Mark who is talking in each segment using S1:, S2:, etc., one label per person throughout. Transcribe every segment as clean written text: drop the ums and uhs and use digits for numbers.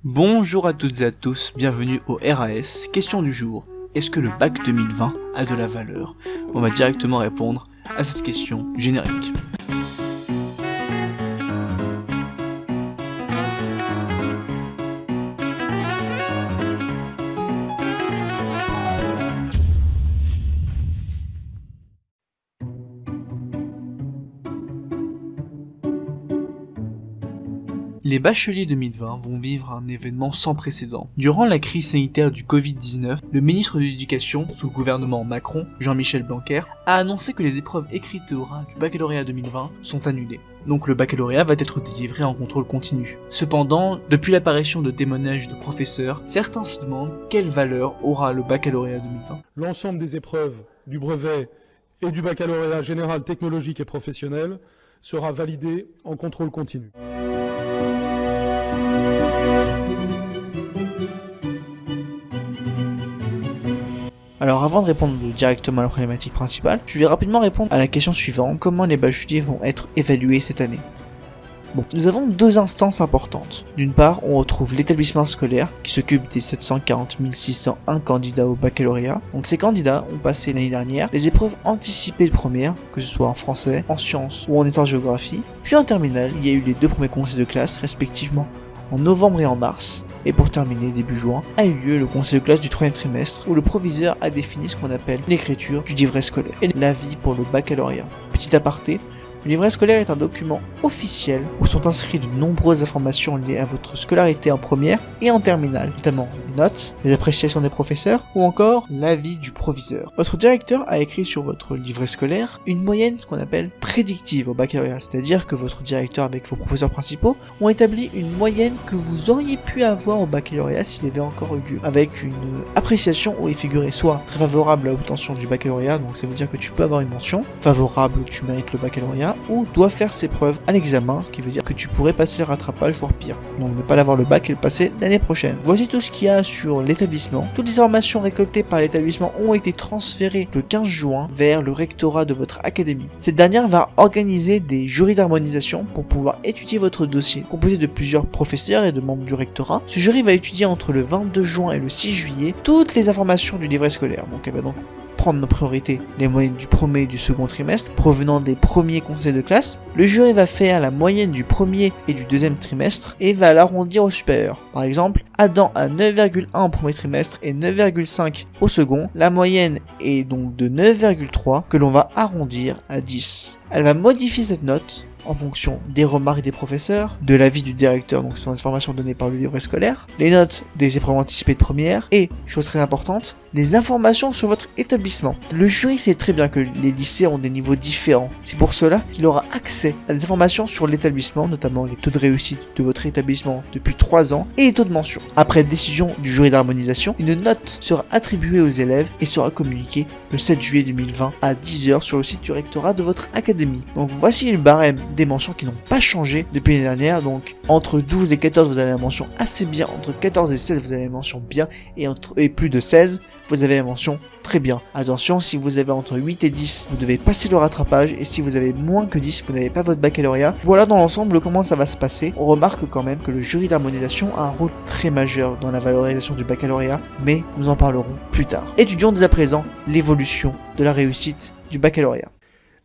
S1: Bonjour à toutes et à tous, bienvenue au RAS. Question du jour, est-ce que le bac 2020 a de la valeur? On va directement répondre à cette question générique. Les bacheliers 2020 vont vivre un événement sans précédent. Durant la crise sanitaire du Covid-19, le ministre de l'Éducation, sous le gouvernement Macron, Jean-Michel Blanquer, a annoncé que les épreuves écrites et orales du baccalauréat 2020 sont annulées. Donc le baccalauréat va être délivré en contrôle continu. Cependant, depuis l'apparition de témoignages de professeurs, certains se demandent quelle valeur aura le baccalauréat 2020.
S2: L'ensemble des épreuves du brevet et du baccalauréat général technologique et professionnel sera validé en contrôle continu.
S1: Alors avant de répondre directement à la problématique principale, je vais rapidement répondre à la question suivante, comment les bacheliers vont être évalués cette année? Bon, nous avons deux instances importantes. D'une part, on retrouve l'établissement scolaire qui s'occupe des 740 601 candidats au baccalauréat. Donc ces candidats ont passé l'année dernière les épreuves anticipées de première, que ce soit en français, en sciences ou en histoire-géographie. Puis en terminale, il y a eu les deux premiers conseils de classe, respectivement en novembre et en mars. Et pour terminer, début juin, a eu lieu le conseil de classe du troisième trimestre où le proviseur a défini ce qu'on appelle l'écriture du livret scolaire et l'avis pour le baccalauréat. Petit aparté, le livret scolaire est un document officiel où sont inscrites de nombreuses informations liées à votre scolarité en première et en terminale, notamment les notes, les appréciations des professeurs ou encore l'avis du proviseur. Votre directeur a écrit sur votre livret scolaire une moyenne qu'on appelle prédictive au baccalauréat, c'est-à-dire que votre directeur avec vos professeurs principaux ont établi une moyenne que vous auriez pu avoir au baccalauréat s'il avait encore eu lieu, avec une appréciation où il figurait soit très favorable à l'obtention du baccalauréat, donc ça veut dire que tu peux avoir une mention, favorable, tu mérites le baccalauréat, ou doit faire ses preuves à l'examen, ce qui veut dire que tu pourrais passer le rattrapage, voire pire. Donc ne pas l'avoir le bac et le passer l'année prochaine. Voici tout ce qu'il y a sur l'établissement. Toutes les informations récoltées par l'établissement ont été transférées le 15 juin vers le rectorat de votre académie. Cette dernière va organiser des jurys d'harmonisation pour pouvoir étudier votre dossier. Composé de plusieurs professeurs et de membres du rectorat, ce jury va étudier entre le 22 juin et le 6 juillet toutes les informations du livret scolaire. Donc elle va donc prendre nos priorités, les moyennes du premier et du second trimestre provenant des premiers conseils de classe. Le jury va faire la moyenne du premier et du deuxième trimestre et va l'arrondir au supérieur. Par exemple, Adam a 9,1 au premier trimestre et 9,5 au second. La moyenne est donc de 9,3 que l'on va arrondir à 10. Elle va modifier cette note en fonction des remarques des professeurs, de l'avis du directeur, donc ce sont les informations données par le livret scolaire, les notes des épreuves anticipées de première, et, chose très importante, des informations sur votre établissement. Le jury sait très bien que les lycées ont des niveaux différents. C'est pour cela qu'il aura accès à des informations sur l'établissement, notamment les taux de réussite de votre établissement depuis 3 ans et les taux de mention. Après décision du jury d'harmonisation, une note sera attribuée aux élèves et sera communiquée le 7 juillet 2020 à 10h sur le site du rectorat de votre académie. Donc voici le barème des mentions qui n'ont pas changé depuis l'année dernière. Donc entre 12 et 14 vous avez la mention assez bien, entre 14 et 16 vous avez la mention bien et plus de 16 vous avez la mention très bien. Attention, si vous avez entre 8 et 10, vous devez passer le rattrapage, et si vous avez moins que 10, vous n'avez pas votre baccalauréat. Voilà dans l'ensemble comment ça va se passer. On remarque quand même que le jury d'harmonisation a un rôle très majeur dans la valorisation du baccalauréat, mais nous en parlerons plus tard. Étudions dès à présent l'évolution de la réussite du baccalauréat.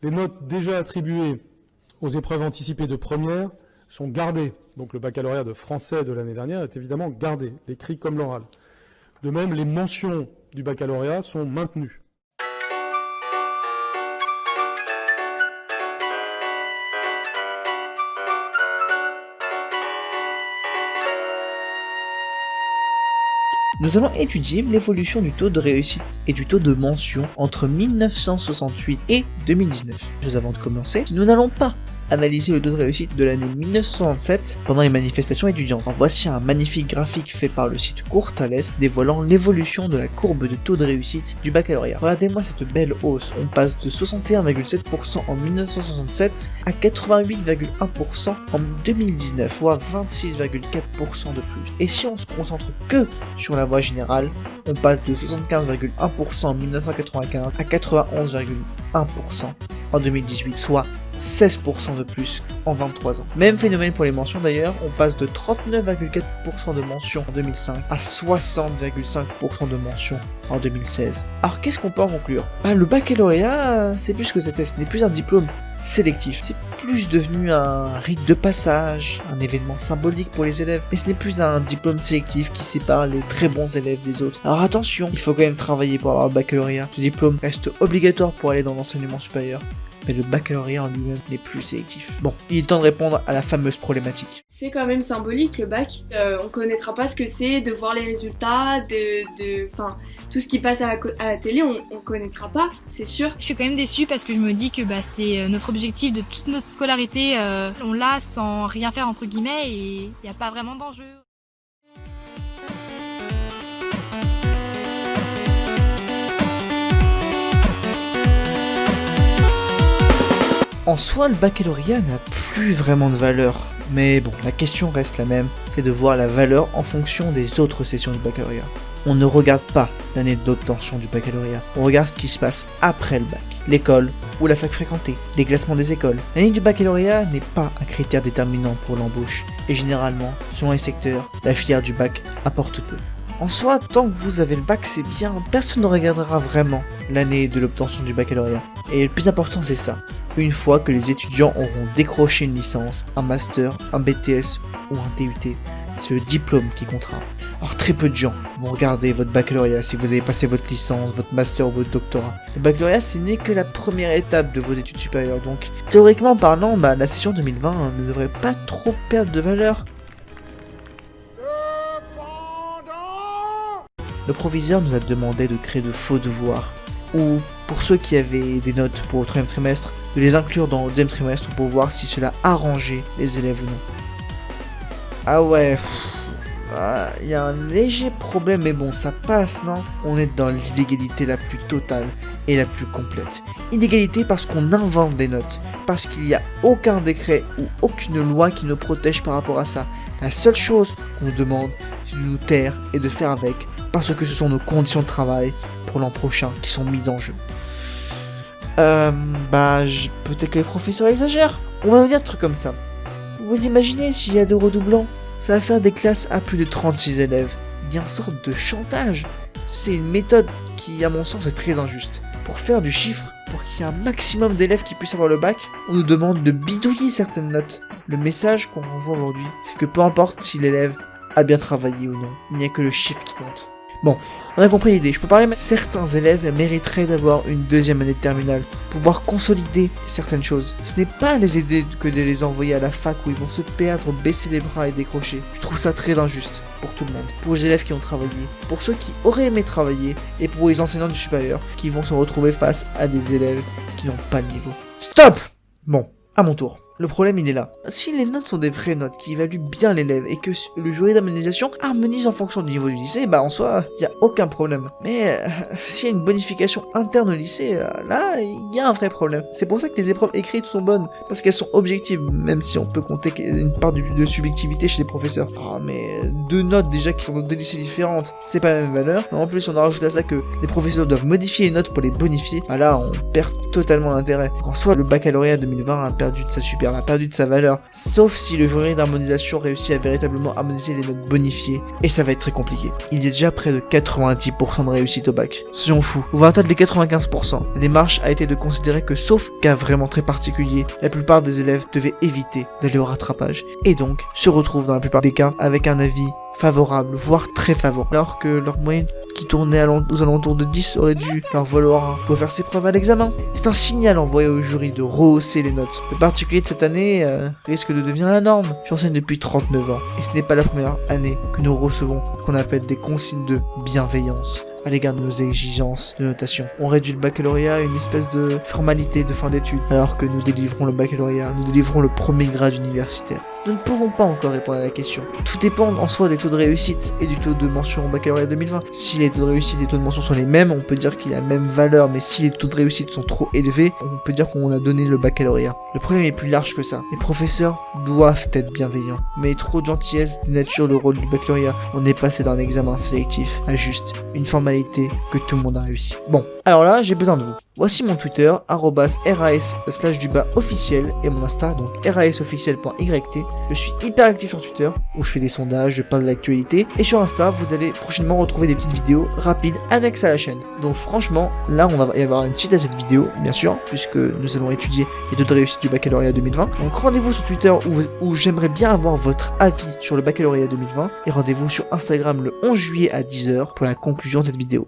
S2: Les notes déjà attribuées aux épreuves anticipées de première sont gardées. Donc le baccalauréat de français de l'année dernière est évidemment gardé, l'écrit comme l'oral. De même, les mentions du baccalauréat sont maintenues.
S1: Nous allons étudier l'évolution du taux de réussite et du taux de mention entre 1968 et 2019. Juste avant de commencer, nous n'allons pas analyser le taux de réussite de l'année 1967 pendant les manifestations étudiantes. Alors voici un magnifique graphique fait par le site Courtales dévoilant l'évolution de la courbe de taux de réussite du baccalauréat. Regardez-moi cette belle hausse, on passe de 61,7% en 1967 à 88,1% en 2019, soit 26,4% de plus. Et si on se concentre que sur la voie générale, on passe de 75,1% en 1995 à 91,1% en 2018, soit 16% de plus en 23 ans. Même phénomène pour les mentions d'ailleurs, on passe de 39,4% de mentions en 2005 à 60,5% de mentions en 2016. Alors qu'est-ce qu'on peut en conclure? Le baccalauréat, c'est plus que c'était, ce n'est plus un diplôme sélectif, c'est plus devenu un rite de passage, un événement symbolique pour les élèves, mais ce n'est plus un diplôme sélectif qui sépare les très bons élèves des autres. Alors attention, il faut quand même travailler pour avoir le baccalauréat, ce diplôme reste obligatoire pour aller dans l'enseignement supérieur, mais le baccalauréat en lui-même n'est plus sélectif. Bon, il est temps de répondre à la fameuse problématique.
S3: C'est quand même symbolique le bac, on connaîtra pas ce que c'est de voir les résultats, enfin tout ce qui passe à la télé, on connaîtra pas, c'est sûr.
S4: Je suis quand même déçue parce que je me dis que c'était notre objectif de toute notre scolarité, on l'a sans rien faire entre guillemets et il n'y a pas vraiment d'enjeu.
S1: En soi, le baccalauréat n'a plus vraiment de valeur. Mais bon, la question reste la même, c'est de voir la valeur en fonction des autres sessions du baccalauréat. On ne regarde pas l'année d'obtention du baccalauréat, on regarde ce qui se passe après le bac. L'école ou la fac fréquentée, les classements des écoles. L'année du baccalauréat n'est pas un critère déterminant pour l'embauche, et généralement, selon les secteurs, la filière du bac apporte peu. En soi, tant que vous avez le bac, c'est bien, personne ne regardera vraiment l'année de l'obtention du baccalauréat. Et le plus important, c'est ça. Une fois que les étudiants auront décroché une licence, un master, un BTS ou un DUT, c'est le diplôme qui comptera. Alors très peu de gens vont regarder votre baccalauréat si vous avez passé votre licence, votre master ou votre doctorat. Le baccalauréat, ce n'est que la première étape de vos études supérieures, donc théoriquement parlant, la session 2020 ne devrait pas trop perdre de valeur. Le proviseur nous a demandé de créer de faux devoirs, ou pour ceux qui avaient des notes pour le 3e trimestre, de les inclure dans le 2e trimestre pour voir si cela arrangeait les élèves ou non. Ah ouais, il y a un léger problème, mais bon, ça passe, non? On est dans l'illégalité la plus totale et la plus complète. Illégalité parce qu'on invente des notes, parce qu'il n'y a aucun décret ou aucune loi qui nous protège par rapport à ça. La seule chose qu'on nous demande, c'est de nous taire et de faire avec, parce que ce sont nos conditions de travail pour l'an prochain qui sont mises en jeu. Peut-être que les professeurs exagèrent. On va nous dire un truc comme ça. Vous imaginez s'il y a 2 redoublants? Ça va faire des classes à plus de 36 élèves. Il y a une sorte de chantage. C'est une méthode qui, à mon sens, est très injuste. Pour faire du chiffre, pour qu'il y ait un maximum d'élèves qui puissent avoir le bac, on nous demande de bidouiller certaines notes. Le message qu'on renvoie aujourd'hui, c'est que peu importe si l'élève a bien travaillé ou non, il n'y a que le chiffre qui compte. Bon, on a compris l'idée, je peux parler, mais certains élèves mériteraient d'avoir une 2e année de terminale, pouvoir consolider certaines choses. Ce n'est pas les aider que de les envoyer à la fac où ils vont se perdre, baisser les bras et décrocher. Je trouve ça très injuste pour tout le monde, pour les élèves qui ont travaillé, pour ceux qui auraient aimé travailler, et pour les enseignants du supérieur qui vont se retrouver face à des élèves qui n'ont pas le niveau. Stop! Bon, à mon tour. Le problème il est là. Si les notes sont des vraies notes qui évaluent bien l'élève et que le jury d'harmonisation harmonise en fonction du niveau du lycée, en soi, il n'y a aucun problème. Mais s'il y a une bonification interne au lycée, là, il y a un vrai problème. C'est pour ça que les épreuves écrites sont bonnes, parce qu'elles sont objectives, même si on peut compter une part de subjectivité chez les professeurs. Mais 2 notes déjà qui sont dans des lycées différentes, c'est pas la même valeur. En plus, on a rajouté à ça que les professeurs doivent modifier les notes pour les bonifier. Là, on perd totalement l'intérêt. En soi, le baccalauréat 2020 a perdu de sa a perdu de sa valeur, sauf si le jury d'harmonisation réussit à véritablement harmoniser les notes bonifiées, et ça va être très compliqué. Il y a déjà près de 90% de réussite au bac. Soyons fous, on va atteindre les 95%. La démarche a été de considérer que sauf cas vraiment très particulier, la plupart des élèves devaient éviter d'aller au rattrapage, et donc se retrouvent dans la plupart des cas avec un avis favorable, voire très favorable, alors que leur moyenne qui tournait aux alentours de 10 aurait dû leur valoir refaire ses preuves à l'examen. C'est un signal envoyé au jury de rehausser les notes. Le particulier de cette année risque de devenir la norme. J'enseigne depuis 39 ans, et ce n'est pas la première année que nous recevons ce qu'on appelle des consignes de bienveillance à l'égard de nos exigences de notation. On réduit le baccalauréat à une espèce de formalité de fin d'études, alors que nous délivrons le baccalauréat, nous délivrons le premier grade universitaire. Nous ne pouvons pas encore répondre à la question. Tout dépend en soi des taux de réussite et du taux de mention au baccalauréat 2020. Si les taux de réussite et les taux de mention sont les mêmes, on peut dire qu'il a la même valeur, mais si les taux de réussite sont trop élevés, on peut dire qu'on a donné le baccalauréat. Le problème est plus large que ça. Les professeurs doivent être bienveillants, mais trop de gentillesse dénature le rôle du baccalauréat. On est passé d'un examen sélectif à juste une formalité que tout le monde a réussi. Bon, Alors là, j'ai besoin de vous. Voici mon Twitter, @ras/officiel et mon Insta, donc rasofficiel.yt. Je suis hyper actif sur Twitter, où je fais des sondages, je parle de l'actualité. Et sur Insta, vous allez prochainement retrouver des petites vidéos rapides annexes à la chaîne. Donc franchement, là, on va y avoir une suite à cette vidéo, bien sûr, puisque nous allons étudier les taux de réussite du baccalauréat 2020. Donc rendez-vous sur Twitter où j'aimerais bien avoir votre avis sur le baccalauréat 2020. Et rendez-vous sur Instagram le 11 juillet à 10h pour la conclusion de cette vidéo.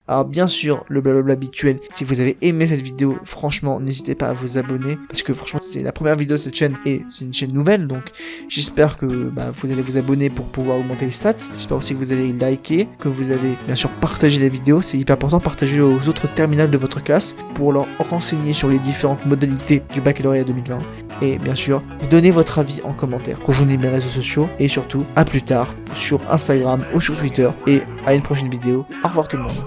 S1: Alors bien sûr, le blablabla habituel, si vous avez aimé cette vidéo, franchement, n'hésitez pas à vous abonner, parce que franchement, c'est la première vidéo de cette chaîne, et c'est une chaîne nouvelle, donc j'espère que vous allez vous abonner pour pouvoir augmenter les stats. J'espère aussi que vous allez liker, que vous allez bien sûr partager la vidéo, c'est hyper important, partager aux autres terminales de votre classe, pour leur renseigner sur les différentes modalités du baccalauréat 2020. Et bien sûr, donnez votre avis en commentaire, rejoignez mes réseaux sociaux, et surtout, à plus tard, sur Instagram ou sur Twitter, et à une prochaine vidéo. Au revoir tout le monde.